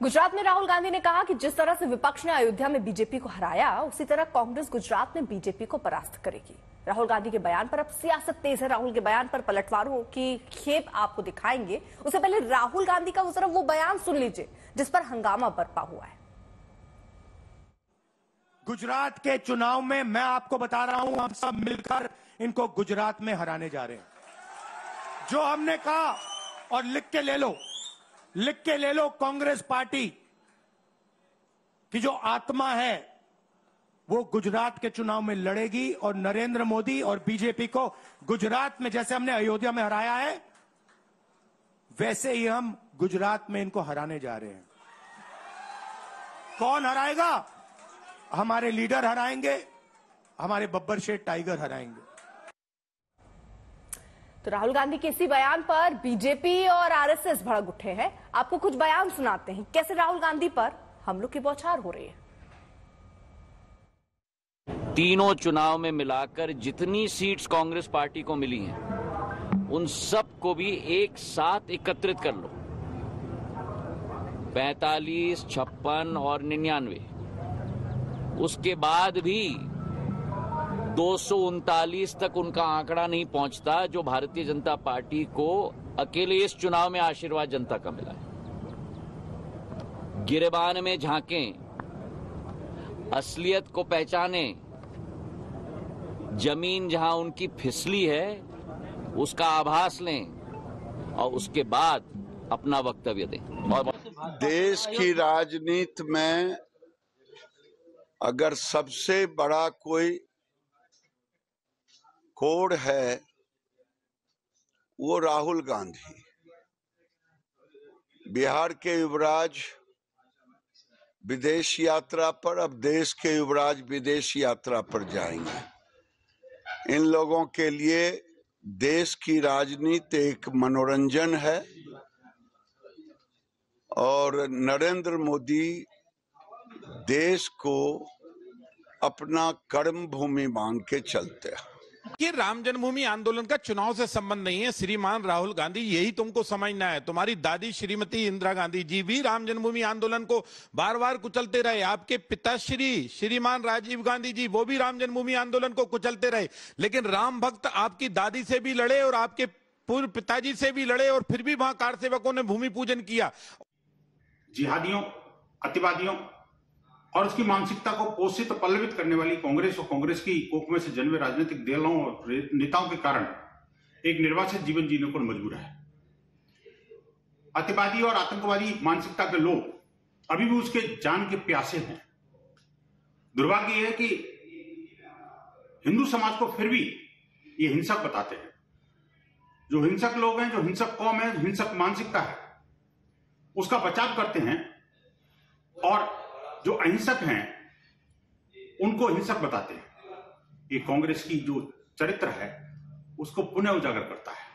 गुजरात में राहुल गांधी ने कहा कि जिस तरह से विपक्ष ने अयोध्या में बीजेपी को हराया, उसी तरह कांग्रेस गुजरात में बीजेपी को परास्त करेगी। राहुल गांधी के बयान पर अब सियासत तेज है। राहुल के बयान पर पलटवारों की खेप आपको दिखाएंगे। उससे पहले राहुल गांधी का वो बयान सुन लीजिए जिस पर हंगामा बरपा हुआ है। गुजरात के चुनाव में मैं आपको बता रहा हूं, हम सब मिलकर इनको गुजरात में हराने जा रहे हैं। जो हमने कहा, और लिख के ले लो, कांग्रेस पार्टी की जो आत्मा है वो गुजरात के चुनाव में लड़ेगी और नरेंद्र मोदी और बीजेपी को गुजरात में जैसे हमने अयोध्या में हराया है, वैसे ही हम गुजरात में इनको हराने जा रहे हैं। कौन हराएगा? हमारे लीडर हराएंगे, हमारे बब्बर शेठ टाइगर हराएंगे। तो राहुल गांधी के इसी बयान पर बीजेपी और आरएसएस भड़क उठे हैं। आपको कुछ बयान सुनाते हैं कैसे राहुल गांधी पर हमलों की बौछार हो रही है। तीनों चुनाव में मिलाकर जितनी सीट्स कांग्रेस पार्टी को मिली हैं, उन सब को भी एक साथ एकत्रित कर लो। 45, 56 और 99। उसके बाद भी 239 तक उनका आंकड़ा नहीं पहुंचता जो भारतीय जनता पार्टी को अकेले इस चुनाव में आशीर्वाद जनता का मिला है। गिरेबान में झांकें, असलियत को पहचाने, जमीन जहां उनकी फिसली है उसका आभास लें और उसके बाद अपना वक्तव्य दें। देश की राजनीति में अगर सबसे बड़ा कोई कोड है वो राहुल गांधी। बिहार के युवराज विदेश यात्रा पर, अब देश के युवराज विदेश यात्रा पर जाएंगे। इन लोगों के लिए देश की राजनीति एक मनोरंजन है और नरेंद्र मोदी देश को अपना कर्म भूमि मान के चलते हैं। ये राम जन्मभूमि आंदोलन का चुनाव से संबंध नहीं है श्रीमान राहुल गांधी, यही तुमको समझना है। तुम्हारी दादी श्रीमती इंदिरा गांधी जी भी राम जन्मभूमि आंदोलन को बार बार कुचलते रहे। आपके पिताश्री श्रीमान राजीव गांधी जी वो भी राम जन्मभूमि आंदोलन को कुचलते रहे। लेकिन राम भक्त आपकी दादी से भी लड़े और आपके पूर्व पिताजी से भी लड़े और फिर भी वहां कार सेवकों ने भूमि पूजन किया। जिहादियों, अतिवादियों और उसकी मानसिकता को पोषित और पल्लवित करने वाली कांग्रेस और कांग्रेस की कोख में से जन्मे राजनीतिक दलों और नेताओं के कारण एक निर्वासित जीवन जीने को मजबूर है। अतिवादी और आतंकवादी मानसिकता के लोग अभी भी उसके जान के प्यासे हैं। दुर्भाग्य यह है कि हिंदू समाज को फिर भी ये हिंसक बताते हैं। जो हिंसक लोग हैं, जो हिंसक कौम है, हिंसक मानसिकता है, उसका बचाव करते हैं और जो अहिंसक हैं उनको हिंसक बताते हैं। ये कांग्रेस की जो चरित्र है उसको पुनः उजागर करता है।